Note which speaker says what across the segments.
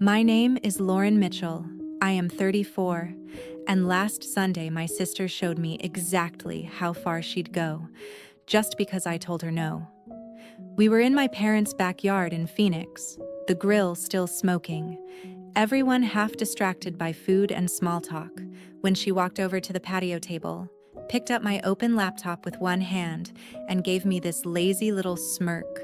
Speaker 1: My name is Lauren Mitchell. I am 34, and last Sunday my sister showed me exactly how far she'd go, just because I told her no. We were in my parents' backyard in Phoenix, the grill still smoking, everyone half distracted by food and small talk, when she walked over to the patio table, picked up my open laptop with one hand, and gave me this lazy little smirk.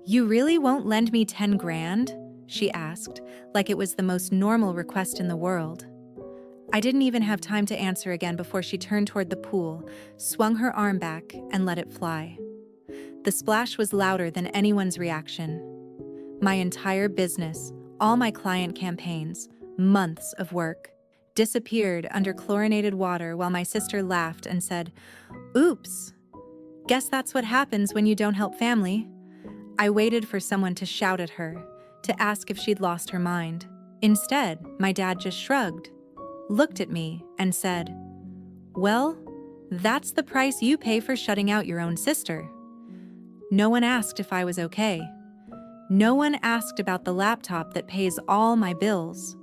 Speaker 1: "You really won't lend me 10 grand?" she asked, like it was the most normal request in the world. I didn't even have time to answer again before she turned toward the pool, swung her arm back, and let it fly. The splash was louder than anyone's reaction. My entire business, all my client campaigns, months of work, disappeared under chlorinated water while my sister laughed and said, "Oops, guess that's what happens when you don't help family." I waited for someone to shout at her, to ask if she'd lost her mind. Instead, my dad just shrugged, looked at me, and said, "Well, that's the price you pay for shutting out your own sister." No one asked if I was okay. No one asked about the laptop that pays all my bills.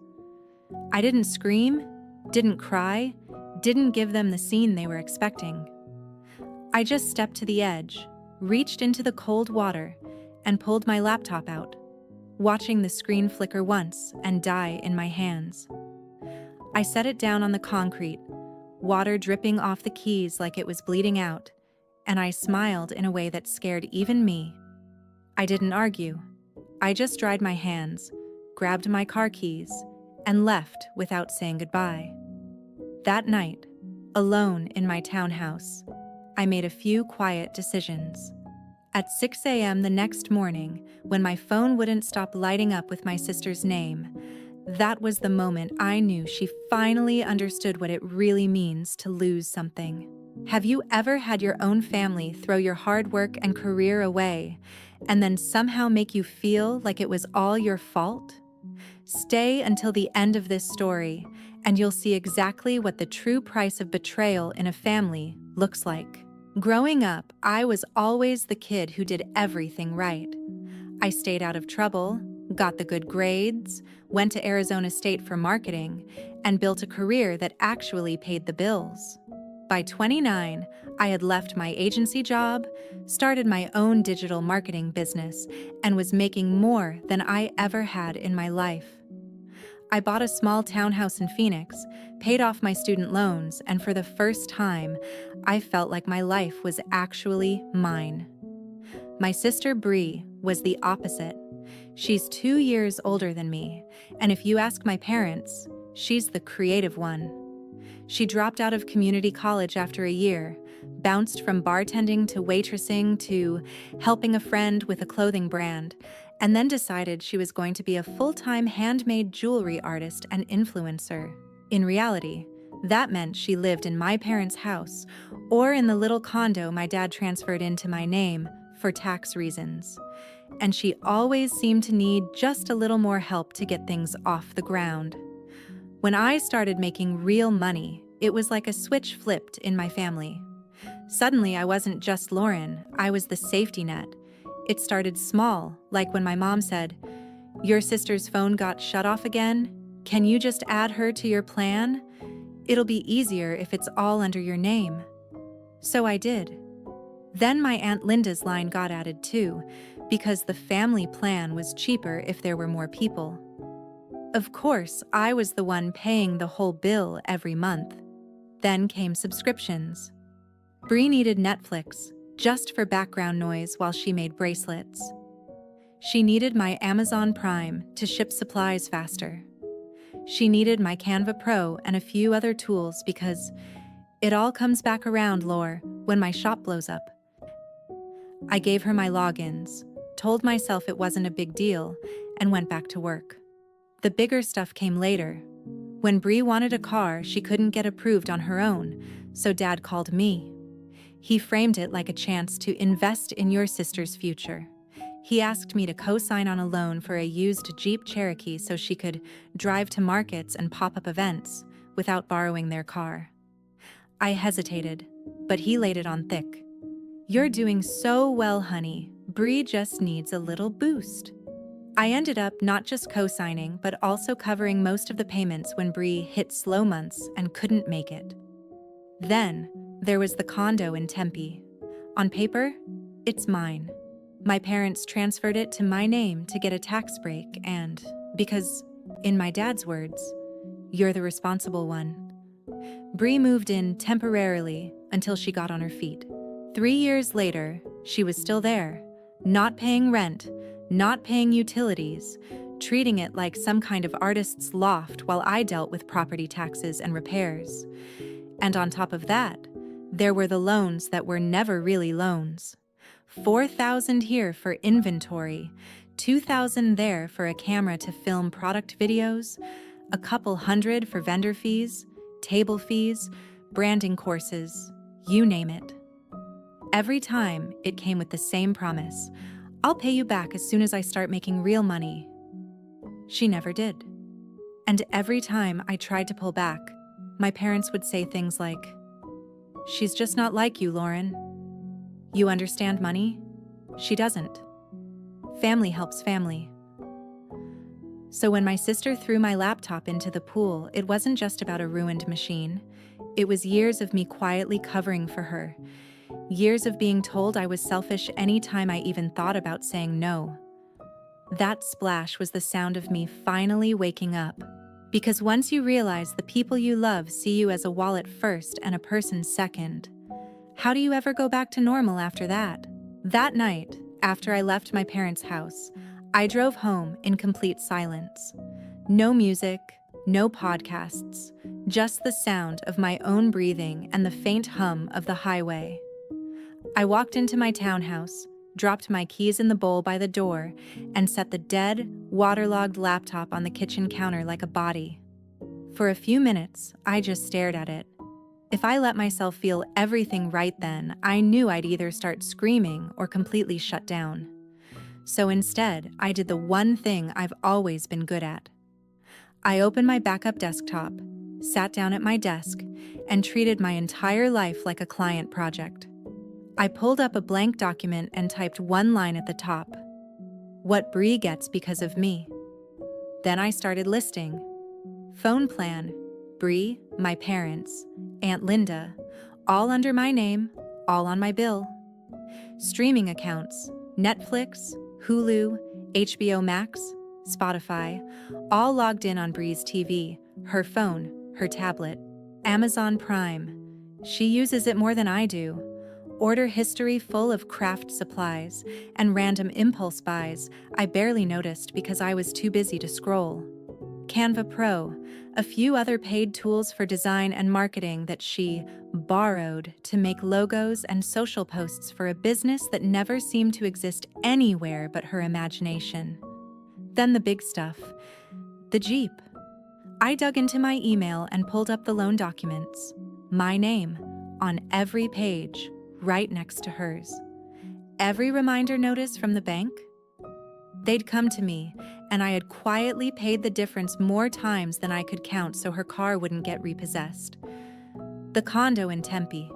Speaker 1: I didn't scream, didn't cry, didn't give them the scene they were expecting. I just stepped to the edge, reached into the cold water, and pulled my laptop out, watching the screen flicker once and die in my hands. I set it down on the concrete, water dripping off the keys like it was bleeding out, and I smiled in a way that scared even me. I didn't argue. I just dried my hands, grabbed my car keys, and left without saying goodbye. That night, alone in my townhouse, I made a few quiet decisions. At 6 a.m. the next morning, when my phone wouldn't stop lighting up with my sister's name, that was the moment I knew she finally understood what it really means to lose something. Have you ever had your own family throw your hard work and career away, and then somehow make you feel like it was all your fault? Stay until the end of this story, and you'll see exactly what the true price of betrayal in a family looks like. Growing up, I was always the kid who did everything right. I stayed out of trouble, got the good grades, went to Arizona State for marketing, and built a career that actually paid the bills. By 29, I had left my agency job, started my own digital marketing business, and was making more than I ever had in my life. I bought a small townhouse in Phoenix, paid off my student loans, and for the first time, I felt like my life was actually mine. My sister Bree was the opposite. She's 2 years older than me, and if you ask my parents, she's the creative one. She dropped out of community college after a year, bounced from bartending to waitressing to helping a friend with a clothing brand, and then decided she was going to be a full-time handmade jewelry artist and influencer. In reality, that meant she lived in my parents' house or in the little condo my dad transferred into my name for tax reasons. And she always seemed to need just a little more help to get things off the ground. When I started making real money, it was like a switch flipped in my family. Suddenly, I wasn't just Lauren, I was the safety net. It started small, like when my mom said, "Your sister's phone got shut off again. Can you just add her to your plan? It'll be easier if it's all under your name." So I did. Then my Aunt Linda's line got added too, because the family plan was cheaper if there were more people. Of course, I was the one paying the whole bill every month. Then came subscriptions. Bree needed Netflix, just for background noise while she made bracelets. She needed my Amazon Prime to ship supplies faster. She needed my Canva Pro and a few other tools because it all comes back around, Lore, when my shop blows up. I gave her my logins, told myself it wasn't a big deal, and went back to work. The bigger stuff came later. When Bree wanted a car she couldn't get approved on her own, so Dad called me. He framed it like a chance to invest in your sister's future. He asked me to co-sign on a loan for a used Jeep Cherokee so she could drive to markets and pop-up events without borrowing their car. I hesitated, but he laid it on thick. "You're doing so well, honey. Bree just needs a little boost." I ended up not just co-signing, but also covering most of the payments when Bree hit slow months and couldn't make it. Then, there was the condo in Tempe. On paper, it's mine. My parents transferred it to my name to get a tax break and, because, in my dad's words, you're the responsible one. Bree moved in temporarily until she got on her feet. 3 years later, she was still there, not paying rent, not paying utilities, treating it like some kind of artist's loft while I dealt with property taxes and repairs. And on top of that, there were the loans that were never really loans. $4,000 here for inventory, $2,000 there for a camera to film product videos, a couple hundred for vendor fees, table fees, branding courses, you name it. Every time, it came with the same promise: I'll pay you back as soon as I start making real money. She never did. And every time I tried to pull back, my parents would say things like, "She's just not like you, Lauren. You understand money? She doesn't. Family helps family." So when my sister threw my laptop into the pool, it wasn't just about a ruined machine. It was years of me quietly covering for her. Years of being told I was selfish any time I even thought about saying no. That splash was the sound of me finally waking up. Because once you realize the people you love see you as a wallet first and a person second, how do you ever go back to normal after that? That night, after I left my parents' house, I drove home in complete silence. No music, no podcasts, just the sound of my own breathing and the faint hum of the highway. I walked into my townhouse, dropped my keys in the bowl by the door, and set the dead, waterlogged laptop on the kitchen counter like a body. For a few minutes, I just stared at it. If I let myself feel everything right then, I knew I'd either start screaming or completely shut down. So instead, I did the one thing I've always been good at. I opened my backup desktop, sat down at my desk, and treated my entire life like a client project. I pulled up a blank document and typed one line at the top: "What Bree gets because of me." Then I started listing. Phone plan, Bree, my parents, Aunt Linda, all under my name, all on my bill. Streaming accounts, Netflix, Hulu, HBO Max, Spotify, all logged in on Bree's TV, her phone, her tablet. Amazon Prime. She uses it more than I do. Order history full of craft supplies and random impulse buys I barely noticed because I was too busy to scroll. Canva Pro, a few other paid tools for design and marketing that she borrowed to make logos and social posts for a business that never seemed to exist anywhere but her imagination. Then the big stuff, the Jeep. I dug into my email and pulled up the loan documents. My name, on every page, right next to hers. Every reminder notice from the bank? They'd come to me, and I had quietly paid the difference more times than I could count so her car wouldn't get repossessed. The condo in Tempe.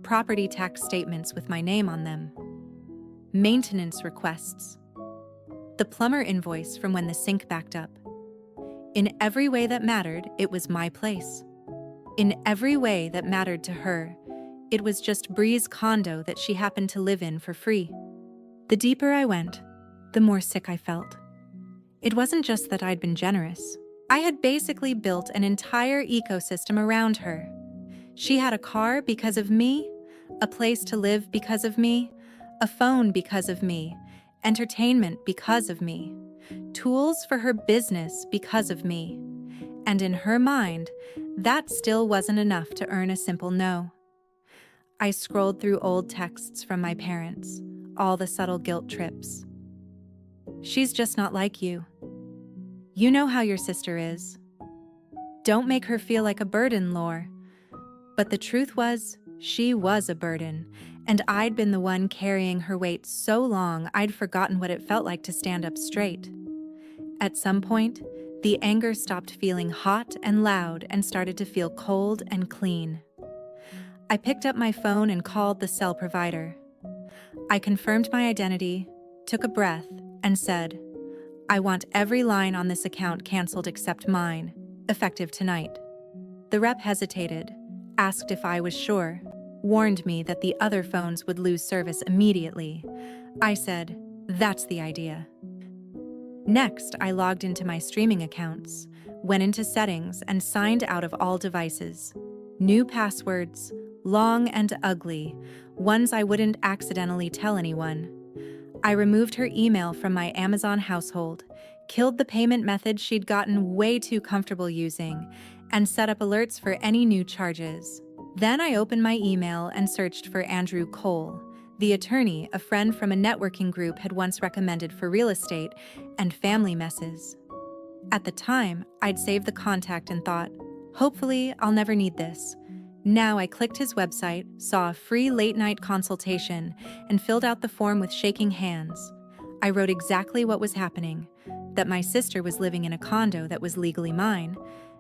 Speaker 1: Property tax statements with my name on them. Maintenance requests. The plumber invoice from when the sink backed up. In every way that mattered, it was my place. In every way that mattered to her, it was just Bree's condo that she happened to live in for free. The deeper I went, the more sick I felt. It wasn't just that I'd been generous. I had basically built an entire ecosystem around her. She had a car because of me, a place to live because of me, a phone because of me, entertainment because of me, tools for her business because of me. And in her mind, that still wasn't enough to earn a simple no. I scrolled through old texts from my parents, all the subtle guilt trips. She's just not like you. You know how your sister is. Don't make her feel like a burden, Lore. But the truth was, she was a burden, and I'd been the one carrying her weight so long I'd forgotten what it felt like to stand up straight. At some point, the anger stopped feeling hot and loud and started to feel cold and clean. I picked up my phone and called the cell provider. I confirmed my identity, took a breath, and said, I want every line on this account canceled except mine, effective tonight. The rep hesitated, asked if I was sure, warned me that the other phones would lose service immediately. I said, that's the idea. Next, I logged into my streaming accounts, went into settings, and signed out of all devices. New passwords, long and ugly, ones I wouldn't accidentally tell anyone. I removed her email from my Amazon household, killed the payment method she'd gotten way too comfortable using, and set up alerts for any new charges. Then I opened my email and searched for Andrew Cole, the attorney a friend from a networking group had once recommended for real estate and family messes. At the time, I'd saved the contact and thought, hopefully I'll never need this. Now I clicked his website, saw a free late-night consultation, and filled out the form with shaking hands. I wrote exactly what was happening, that my sister was living in a condo that was legally mine,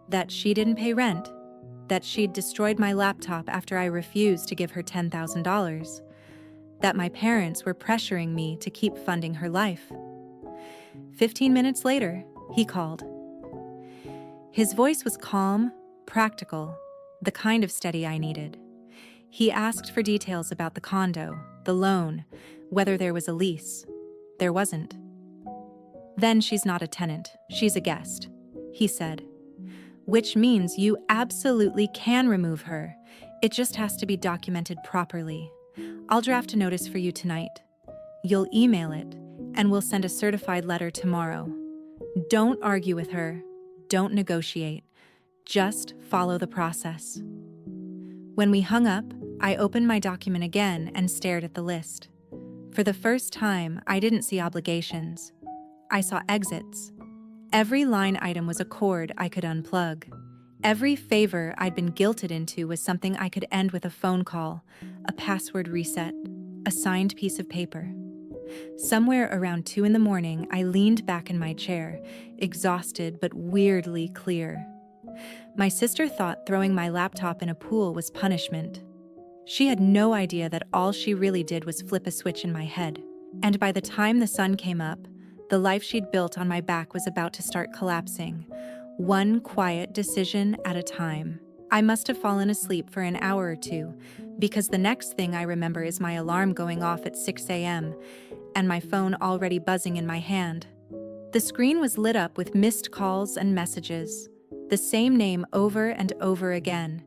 Speaker 1: that she didn't pay rent, that she'd destroyed my laptop after I refused to give her $10,000, that my parents were pressuring me to keep funding her life. 15 minutes later, he called. His voice was calm, practical, the kind of steady I needed. He asked for details about the condo, the loan, whether there was a lease. There wasn't. Then she's not a tenant, she's a guest, he said. Which means you absolutely can remove her. It just has to be documented properly. I'll draft a notice for you tonight. You'll email it, and we'll send a certified letter tomorrow. Don't argue with her. Don't negotiate. Just follow the process. When we hung up, I opened my document again and stared at the list. For the first time, I didn't see obligations. I saw exits. Every line item was a cord I could unplug. Every favor I'd been guilted into was something I could end with a phone call, a password reset, a signed piece of paper. Somewhere around 2 a.m, I leaned back in my chair, exhausted but weirdly clear. My sister thought throwing my laptop in a pool was punishment. She had no idea that all she really did was flip a switch in my head. And by the time the sun came up, the life she'd built on my back was about to start collapsing, one quiet decision at a time. I must have fallen asleep for an hour or two, because the next thing I remember is my alarm going off at 6 a.m. and my phone already buzzing in my hand. The screen was lit up with missed calls and messages. The same name over and over again.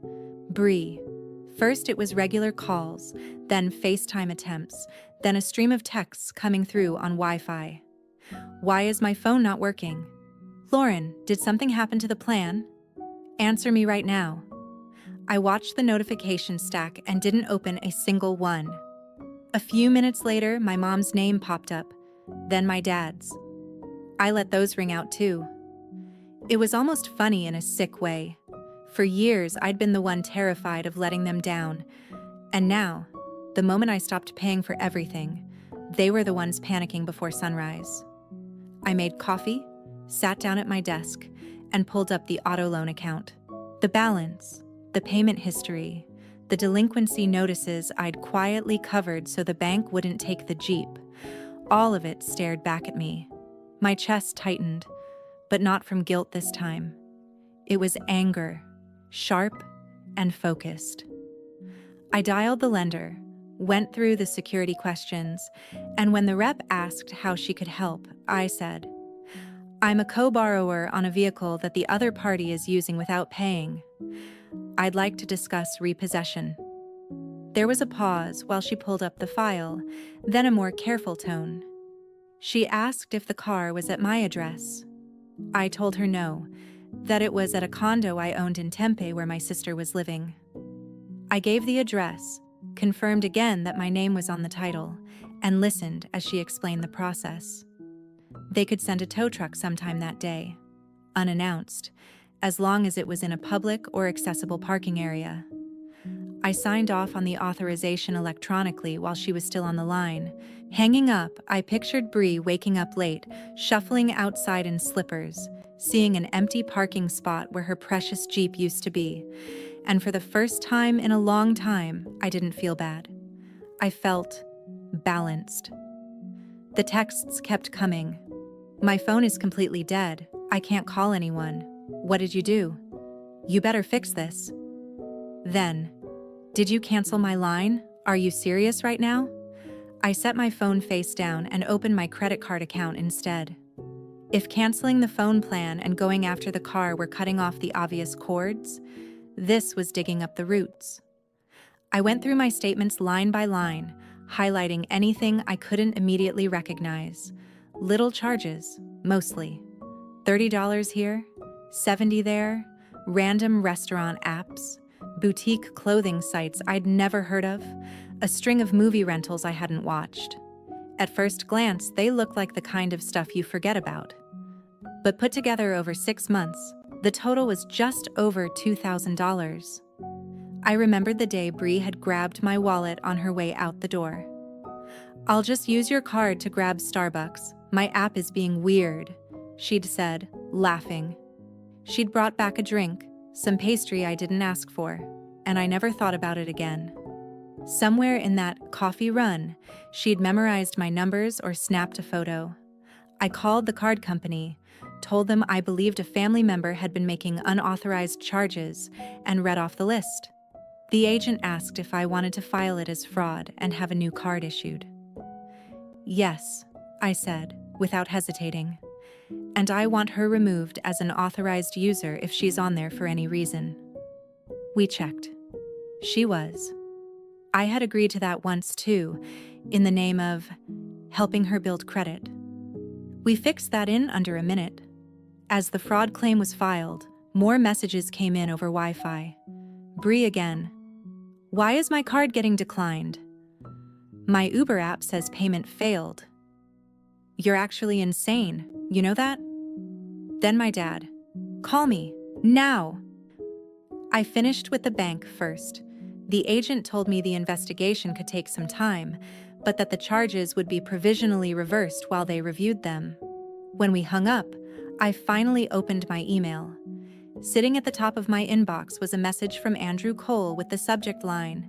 Speaker 1: Bree. First it was regular calls, then FaceTime attempts, then a stream of texts coming through on Wi-Fi. Why is my phone not working? Lauren, did something happen to the plan? Answer me right now. I watched the notification stack and didn't open a single one. A few minutes later, my mom's name popped up, then my dad's. I let those ring out too. It was almost funny in a sick way. For years, I'd been the one terrified of letting them down. And now, the moment I stopped paying for everything, they were the ones panicking before sunrise. I made coffee, sat down at my desk, and pulled up the auto loan account. The balance, the payment history, the delinquency notices I'd quietly covered so the bank wouldn't take the Jeep. All of it stared back at me. My chest tightened, but not from guilt this time. It was anger, sharp and focused. I dialed the lender, went through the security questions, and when the rep asked how she could help, I said, I'm a co-borrower on a vehicle that the other party is using without paying. I'd like to discuss repossession. There was a pause while she pulled up the file, then a more careful tone. She asked if the car was at my address. I told her no, that it was at a condo I owned in Tempe where my sister was living. I gave the address, confirmed again that my name was on the title, and listened as she explained the process. They could send a tow truck sometime that day, unannounced, as long as it was in a public or accessible parking area. I signed off on the authorization electronically while she was still on the line. Hanging up, I pictured Bree waking up late, shuffling outside in slippers, seeing an empty parking spot where her precious Jeep used to be. And for the first time in a long time, I didn't feel bad. I felt balanced. The texts kept coming. My phone is completely dead. I can't call anyone. What did you do? You better fix this. Then, did you cancel my line? Are you serious right now? I set my phone face down and opened my credit card account instead. If canceling the phone plan and going after the car were cutting off the obvious cords, this was digging up the roots. I went through my statements line by line, highlighting anything I couldn't immediately recognize. Little charges, mostly. $30 here, $70 there, random restaurant apps, boutique clothing sites I'd never heard of, a string of movie rentals I hadn't watched. At first glance, they looked like the kind of stuff you forget about. But put together over 6 months, the total was just over $2,000. I remembered the day Bree had grabbed my wallet on her way out the door. "I'll just use your card to grab Starbucks. My app is being weird," she'd said, laughing. She'd brought back a drink, some pastry I didn't ask for, and I never thought about it again. Somewhere in that coffee run, she'd memorized my numbers or snapped a photo. I called the card company, told them I believed a family member had been making unauthorized charges, and read off the list. The agent asked if I wanted to file it as fraud and have a new card issued. "Yes," I said, without hesitating. "And I want her removed as an authorized user if she's on there for any reason." We checked. She was. I had agreed to that once too, in the name of helping her build credit. We fixed that in under a minute. As the fraud claim was filed, more messages came in over Wi-Fi. Bree again. "Why is my card getting declined? My Uber app says payment failed." "You're actually insane, you know that?" Then my dad. "Call me, now." I finished with the bank first. The agent told me the investigation could take some time, but that the charges would be provisionally reversed while they reviewed them. When we hung up, I finally opened my email. Sitting at the top of my inbox was a message from Andrew Cole with the subject line,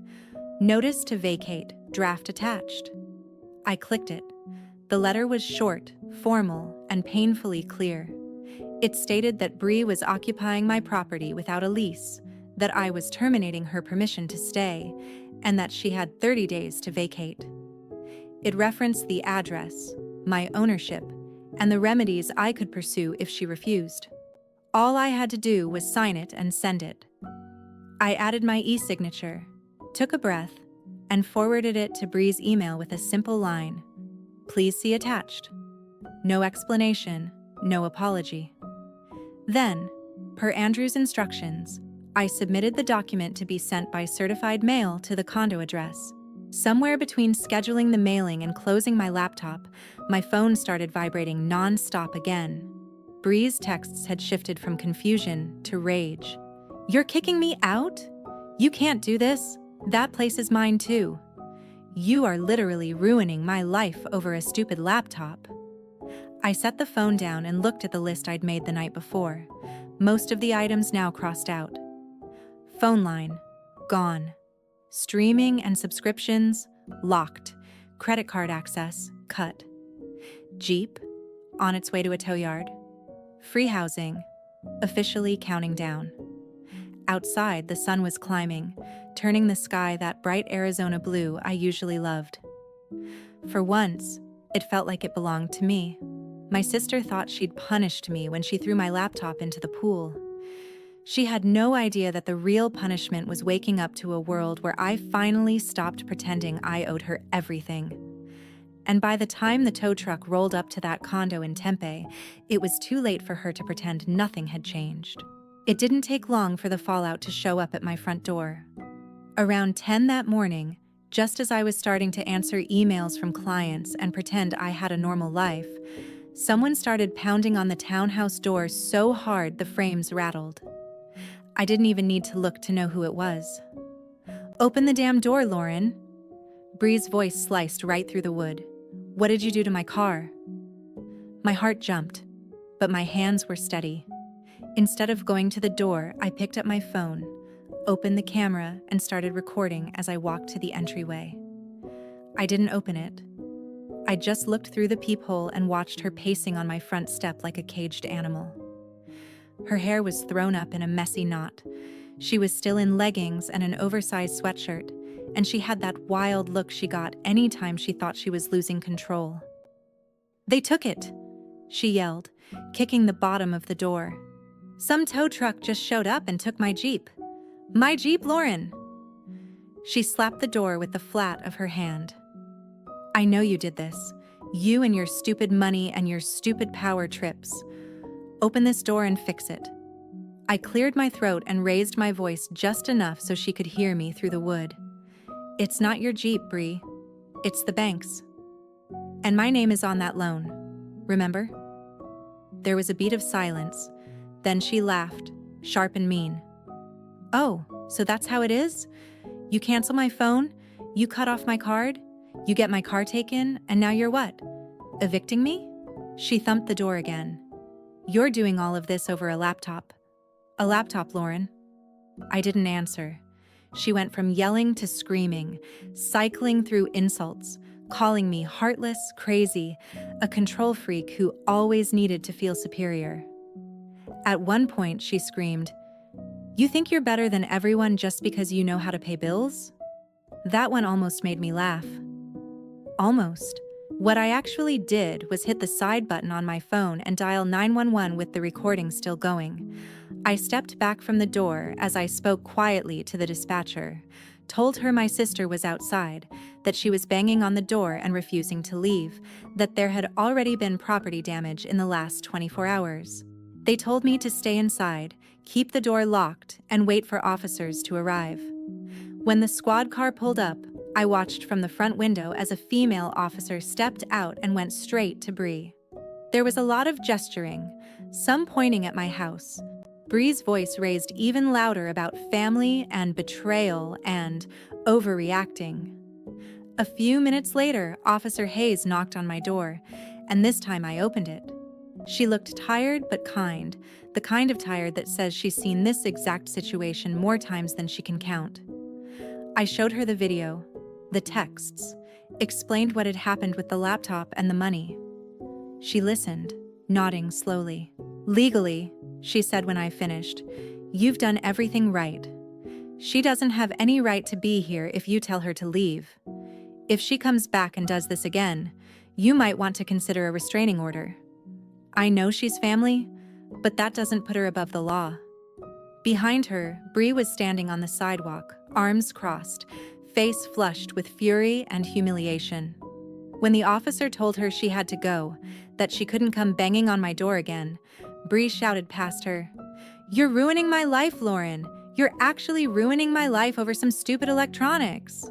Speaker 1: "Notice to vacate, draft attached." I clicked it. The letter was short, formal, and painfully clear. It stated that Bree was occupying my property without a lease, that I was terminating her permission to stay, and that she had 30 days to vacate. It referenced the address, my ownership, and the remedies I could pursue if she refused. All I had to do was sign it and send it. I added my e-signature, took a breath, and forwarded it to Bree's email with a simple line, "Please see attached." No explanation, no apology. Then, per Andrew's instructions, I submitted the document to be sent by certified mail to the condo address. Somewhere between scheduling the mailing and closing my laptop, my phone started vibrating non-stop again. Bree's texts had shifted from confusion to rage. "You're kicking me out? You can't do this. That place is mine too. You are literally ruining my life over a stupid laptop." I set the phone down and looked at the list I'd made the night before. Most of the items now crossed out. Phone line, gone. Streaming and subscriptions, locked. Credit card access, cut. Jeep, on its way to a tow yard. Free housing, officially counting down. Outside, the sun was climbing, turning the sky that bright Arizona blue I usually loved. For once, it felt like it belonged to me. My sister thought she'd punished me when she threw my laptop into the pool. She had no idea that the real punishment was waking up to a world where I finally stopped pretending I owed her everything. And by the time the tow truck rolled up to that condo in Tempe, it was too late for her to pretend nothing had changed. It didn't take long for the fallout to show up at my front door. Around 10 that morning, just as I was starting to answer emails from clients and pretend I had a normal life, someone started pounding on the townhouse door so hard the frames rattled. I didn't even need to look to know who it was. "Open the damn door, Lauren." Bree's voice sliced right through the wood. "What did you do to my car?" My heart jumped, but my hands were steady. Instead of going to the door, I picked up my phone, opened the camera, and started recording as I walked to the entryway. I didn't open it. I just looked through the peephole and watched her pacing on my front step like a caged animal. Her hair was thrown up in a messy knot. She was still in leggings and an oversized sweatshirt, and she had that wild look she got anytime she thought she was losing control. "They took it!" she yelled, kicking the bottom of the door. "Some tow truck just showed up and took my Jeep. My Jeep, Lauren!" She slapped the door with the flat of her hand. "I know you did this. You and your stupid money and your stupid power trips. Open this door and fix it." I cleared my throat and raised my voice just enough so she could hear me through the wood. "It's not your Jeep, Bree. It's the bank's. And my name is on that loan. Remember?" There was a beat of silence. Then she laughed, sharp and mean. "Oh, so that's how it is? You cancel my phone, you cut off my card, you get my car taken, and now you're what? Evicting me?" She thumped the door again. "You're doing all of this over a laptop. A laptop, Lauren." I didn't answer. She went from yelling to screaming, cycling through insults, calling me heartless, crazy, a control freak who always needed to feel superior. At one point, she screamed, "You think you're better than everyone just because you know how to pay bills?" That one almost made me laugh. Almost. What I actually did was hit the side button on my phone and dial 911 with the recording still going. I stepped back from the door as I spoke quietly to the dispatcher, told her my sister was outside, that she was banging on the door and refusing to leave, that there had already been property damage in the last 24 hours. They told me to stay inside, keep the door locked, and wait for officers to arrive. When the squad car pulled up, I watched from the front window as a female officer stepped out and went straight to Bree. There was a lot of gesturing, some pointing at my house. Bree's voice raised even louder about family and betrayal and overreacting. A few minutes later, Officer Hayes knocked on my door, and this time I opened it. She looked tired but kind, the kind of tired that says she's seen this exact situation more times than she can count. I showed her the video, the texts, explained what had happened with the laptop and the money. She listened, nodding slowly. "Legally," she said when I finished, "you've done everything right. She doesn't have any right to be here if you tell her to leave. If she comes back and does this again, you might want to consider a restraining order. I know she's family, but that doesn't put her above the law." Behind her, Bree was standing on the sidewalk, arms crossed, face flushed with fury and humiliation. When the officer told her she had to go, that she couldn't come banging on my door again, Bree shouted past her, "You're ruining my life, Lauren. You're actually ruining my life over some stupid electronics."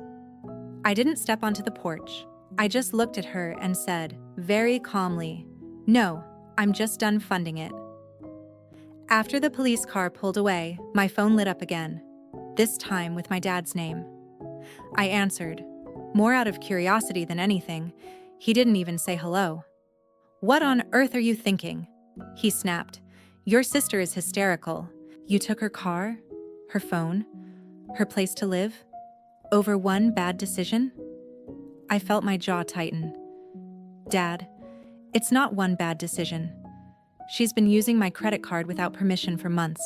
Speaker 1: I didn't step onto the porch. I just looked at her and said, very calmly, "No, I'm just done funding it." After the police car pulled away, my phone lit up again, this time with my dad's name. I answered, more out of curiosity than anything. He didn't even say hello. "What on earth are you thinking?" he snapped. "Your sister is hysterical. You took her car, her phone, her place to live, over one bad decision?" I felt my jaw tighten. "Dad, it's not one bad decision. She's been using my credit card without permission for months.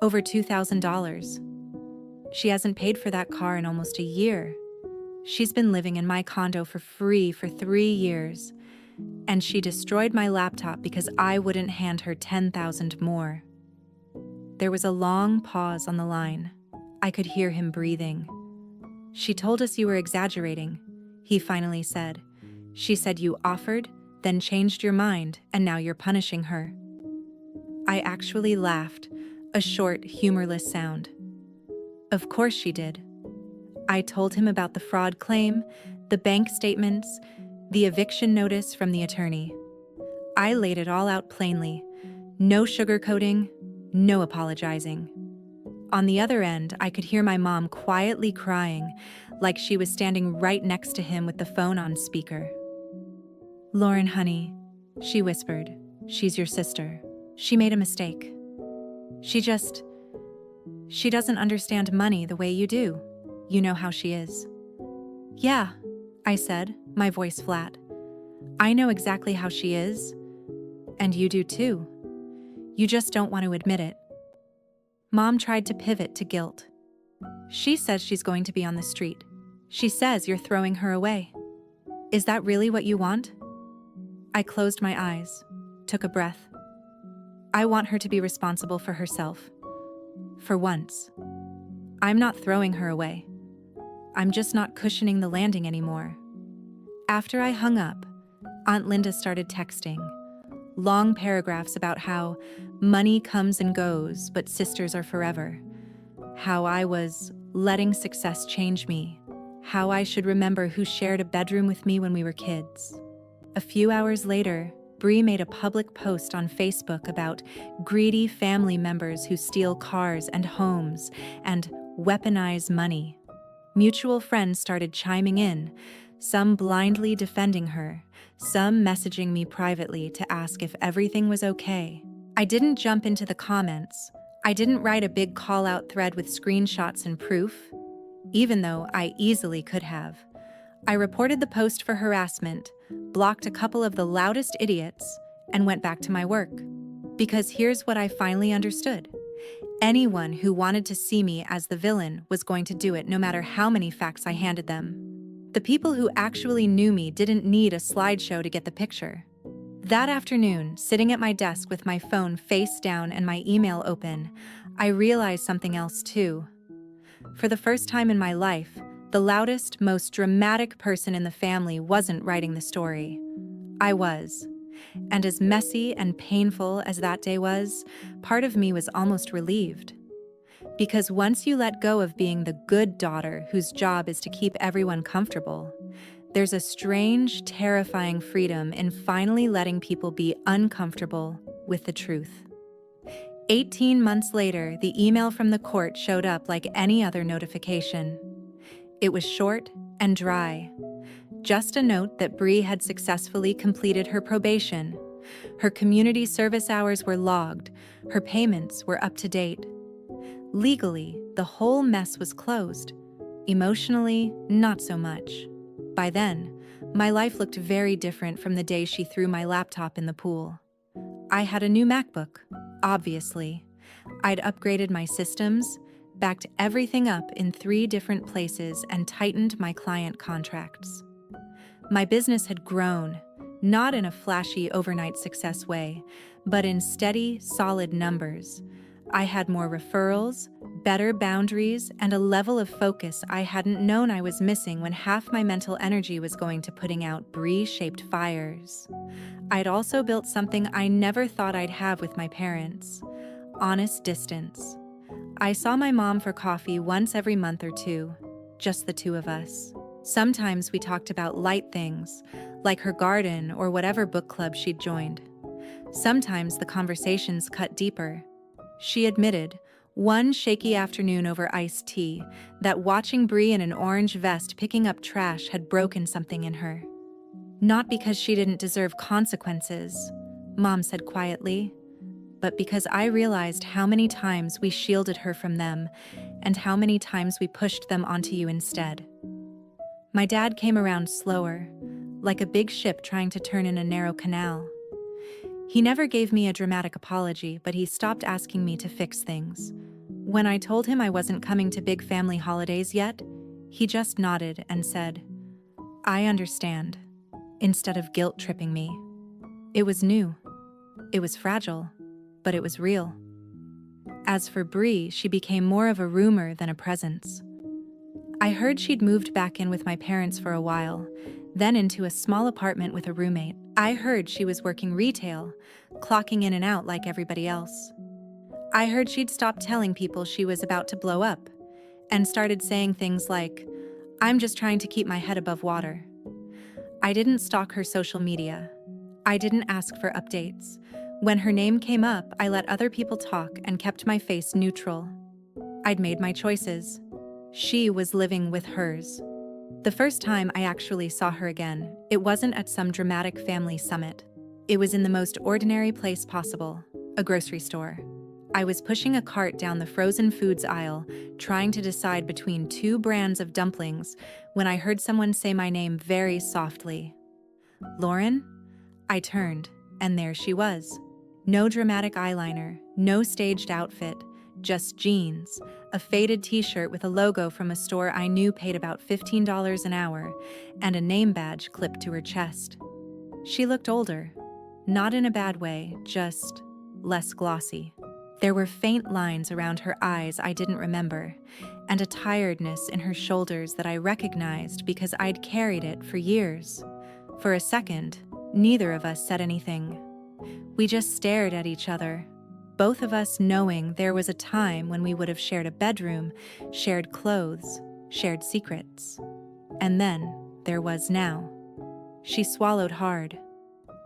Speaker 1: Over $2,000. She hasn't paid for that car in almost a year. She's been living in my condo for free for 3 years. And she destroyed my laptop because I wouldn't hand her $10,000 more." There was a long pause on the line. I could hear him breathing. "She told us you were exaggerating," he finally said. "She said you offered, then changed your mind, and now you're punishing her." I actually laughed, a short, humorless sound. Of course she did. I told him about the fraud claim, the bank statements, the eviction notice from the attorney. I laid it all out plainly. No sugarcoating, no apologizing. On the other end, I could hear my mom quietly crying, like she was standing right next to him with the phone on speaker. "Lauren, honey," she whispered, "she's your sister. She made a mistake. She doesn't understand money the way you do. You know how she is." "Yeah," I said, my voice flat. I know exactly how she is, and you do too. You just don't want to admit it. Mom tried to pivot to guilt. She says she's going to be on the street. She says you're throwing her away. Is that really what you want? I closed my eyes, took a breath. I want her to be responsible for herself. For once. I'm not throwing her away. I'm just not cushioning the landing anymore. After I hung up, Aunt Linda started texting. Long paragraphs about how money comes and goes, but sisters are forever. How I was letting success change me. How I should remember who shared a bedroom with me when we were kids. A few hours later, Bree made a public post on Facebook about greedy family members who steal cars and homes and weaponize money. Mutual friends started chiming in, some blindly defending her, some messaging me privately to ask if everything was okay. I didn't jump into the comments. I didn't write a big call-out thread with screenshots and proof, even though I easily could have. I reported the post for harassment, blocked a couple of the loudest idiots, and went back to my work. Because here's what I finally understood. Anyone who wanted to see me as the villain was going to do it no matter how many facts I handed them. The people who actually knew me didn't need a slideshow to get the picture. That afternoon, sitting at my desk with my phone face down and my email open, I realized something else too. For the first time in my life, the loudest, most dramatic person in the family wasn't writing the story. I was. And as messy and painful as that day was, part of me was almost relieved. Because once you let go of being the good daughter whose job is to keep everyone comfortable, there's a strange, terrifying freedom in finally letting people be uncomfortable with the truth. 18 months later, the email from the court showed up like any other notification. It was short and dry. Just a note that Bree had successfully completed her probation. Her community service hours were logged. Her payments were up to date. Legally, the whole mess was closed. Emotionally, not so much. By then, my life looked very different from the day she threw my laptop in the pool. I had a new MacBook, obviously. I'd upgraded my systems, backed everything up in 3 different places, and tightened my client contracts. My business had grown, not in a flashy overnight success way, but in steady, solid numbers. I had more referrals, better boundaries, and a level of focus I hadn't known I was missing when half my mental energy was going to putting out Bree-shaped fires. I'd also built something I never thought I'd have with my parents: honest distance. I saw my mom for coffee once every month or two, just the two of us. Sometimes we talked about light things, like her garden or whatever book club she'd joined. Sometimes the conversations cut deeper. She admitted, one shaky afternoon over iced tea, that watching Bree in an orange vest picking up trash had broken something in her. Not because she didn't deserve consequences, Mom said quietly, but because I realized how many times we shielded her from them and how many times we pushed them onto you instead. My dad came around slower, like a big ship trying to turn in a narrow canal. He never gave me a dramatic apology, but he stopped asking me to fix things. When I told him I wasn't coming to big family holidays yet, he just nodded and said, "I understand," instead of guilt-tripping me. It was new. It was fragile, but it was real. As for Bree, she became more of a rumor than a presence. I heard she'd moved back in with my parents for a while, then into a small apartment with a roommate. I heard she was working retail, clocking in and out like everybody else. I heard she'd stopped telling people she was about to blow up, and started saying things like, "I'm just trying to keep my head above water." I didn't stalk her social media. I didn't ask for updates. When her name came up, I let other people talk and kept my face neutral. I'd made my choices. She was living with hers. The first time I actually saw her again, it wasn't at some dramatic family summit. It was in the most ordinary place possible, a grocery store. I was pushing a cart down the frozen foods aisle, trying to decide between 2 brands of dumplings, when I heard someone say my name very softly. "Lauren?" I turned, and there she was. No dramatic eyeliner, no staged outfit, just jeans, a faded t-shirt with a logo from a store I knew paid about $15 an hour, and a name badge clipped to her chest. She looked older, not in a bad way, just less glossy. There were faint lines around her eyes I didn't remember, and a tiredness in her shoulders that I recognized because I'd carried it for years. For a second, neither of us said anything. We just stared at each other, both of us knowing there was a time when we would have shared a bedroom, shared clothes, shared secrets. And then there was now. She swallowed hard.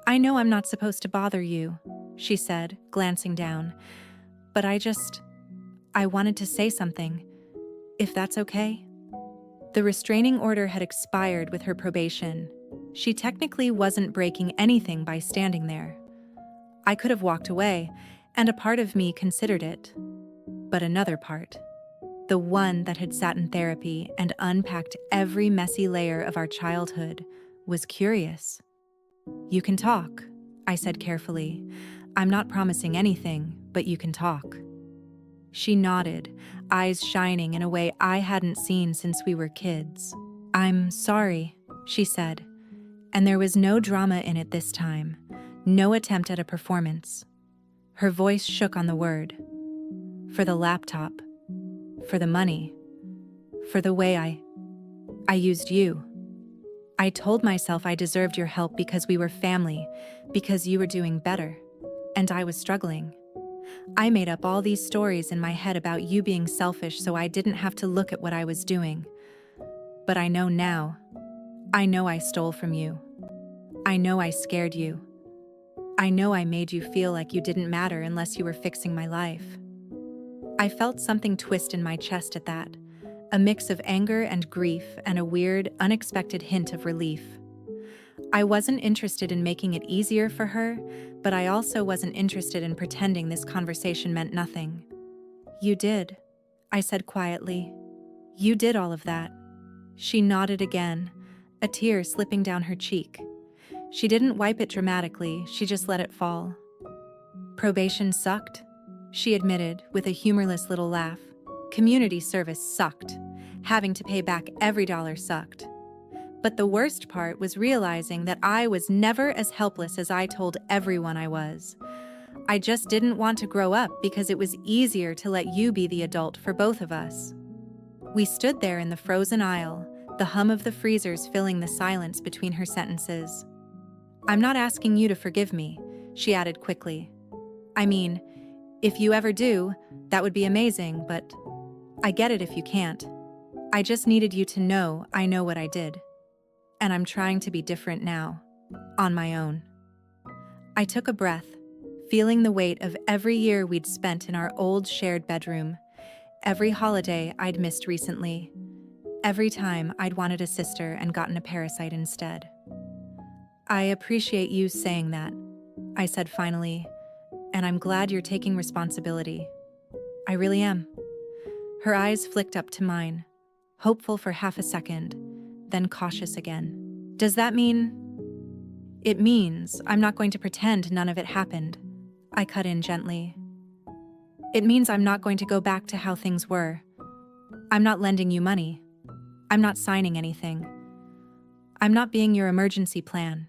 Speaker 1: "I know I'm not supposed to bother you," she said, glancing down. "But I wanted to say something, if that's okay." The restraining order had expired with her probation. She technically wasn't breaking anything by standing there. I could have walked away, and a part of me considered it. But another part, the one that had sat in therapy and unpacked every messy layer of our childhood, was curious. "You can talk," I said carefully. "I'm not promising anything, but you can talk." She nodded, eyes shining in a way I hadn't seen since we were kids. "I'm sorry," she said, and there was no drama in it this time, no attempt at a performance. Her voice shook on the word. "For the laptop, for the money, for the way I used you. I told myself I deserved your help because we were family, because you were doing better, and I was struggling. I made up all these stories in my head about you being selfish so I didn't have to look at what I was doing. But I know now. I know I stole from you. I know I scared you. I know I made you feel like you didn't matter unless you were fixing my life." I felt something twist in my chest at that, a mix of anger and grief and a weird, unexpected hint of relief. I wasn't interested in making it easier for her, but I also wasn't interested in pretending this conversation meant nothing. "You did," I said quietly. "You did all of that." She nodded again, a tear slipping down her cheek. She didn't wipe it dramatically, she just let it fall. "Probation sucked," she admitted with a humorless little laugh. "Community service sucked. Having to pay back every dollar sucked. But the worst part was realizing that I was never as helpless as I told everyone I was. I just didn't want to grow up because it was easier to let you be the adult for both of us." We stood there in the frozen aisle, the hum of the freezers filling the silence between her sentences. "I'm not asking you to forgive me," she added quickly. "I mean, if you ever do, that would be amazing, but I get it if you can't. I just needed you to know I know what I did. And I'm trying to be different now, on my own." I took a breath, feeling the weight of every year we'd spent in our old shared bedroom, every holiday I'd missed recently, every time I'd wanted a sister and gotten a parasite instead. "I appreciate you saying that," I said finally, "and I'm glad you're taking responsibility. I really am." Her eyes flicked up to mine, hopeful for half a second, then cautious again. "Does that mean—" "It means I'm not going to pretend none of it happened," I cut in gently. "It means I'm not going to go back to how things were. I'm not lending you money. I'm not signing anything. I'm not being your emergency plan.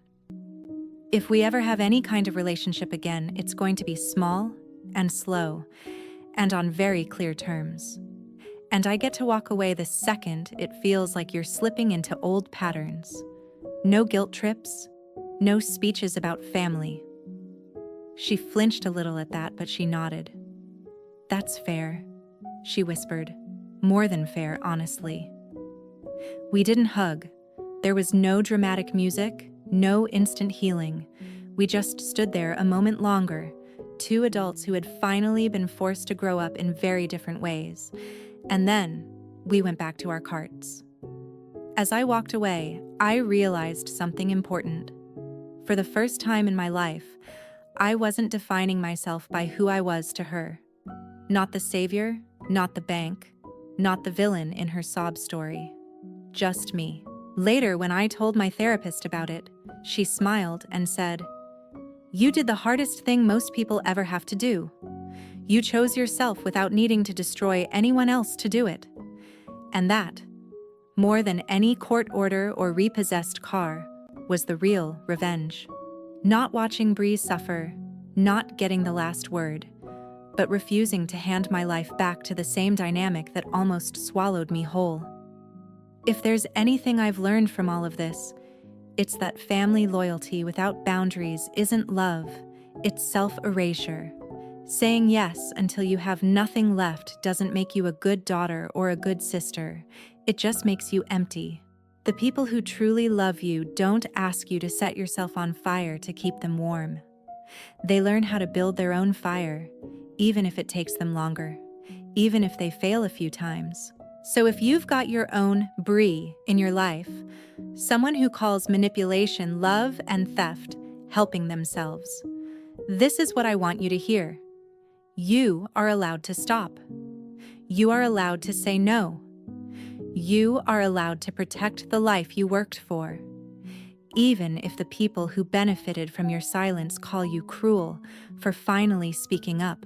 Speaker 1: If we ever have any kind of relationship again, it's going to be small and slow and on very clear terms. And I get to walk away the second it feels like you're slipping into old patterns. No guilt trips, no speeches about family." She flinched a little at that, but she nodded. "That's fair," she whispered. "More than fair, honestly." We didn't hug. There was no dramatic music, no instant healing. We just stood there a moment longer, two adults who had finally been forced to grow up in very different ways. And then we went back to our carts. As I walked away, I realized something important. For the first time in my life, I wasn't defining myself by who I was to her. Not the savior, not the bank, not the villain in her sob story. Just me. Later, when I told my therapist about it, She smiled and said, "You did the hardest thing most people ever have to do. You chose yourself without needing to destroy anyone else to do it." And that, more than any court order or repossessed car, was the real revenge. Not watching Bree suffer, not getting the last word, but refusing to hand my life back to the same dynamic that almost swallowed me whole. If there's anything I've learned from all of this, it's that family loyalty without boundaries isn't love, it's self-erasure. Saying yes until you have nothing left doesn't make you a good daughter or a good sister. It just makes you empty. The people who truly love you don't ask you to set yourself on fire to keep them warm. They learn how to build their own fire, even if it takes them longer, even if they fail a few times. So if you've got your own Bree in your life, someone who calls manipulation love and theft helping themselves, this is what I want you to hear. You are allowed to stop. You are allowed to say no. You are allowed to protect the life you worked for, even if the people who benefited from your silence call you cruel for finally speaking up.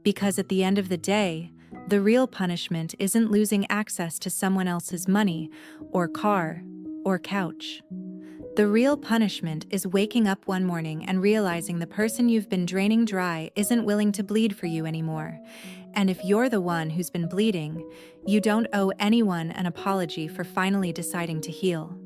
Speaker 1: Because at the end of the day, the real punishment isn't losing access to someone else's money or car or couch. The real punishment is waking up one morning and realizing the person you've been draining dry isn't willing to bleed for you anymore. And if you're the one who's been bleeding, you don't owe anyone an apology for finally deciding to heal.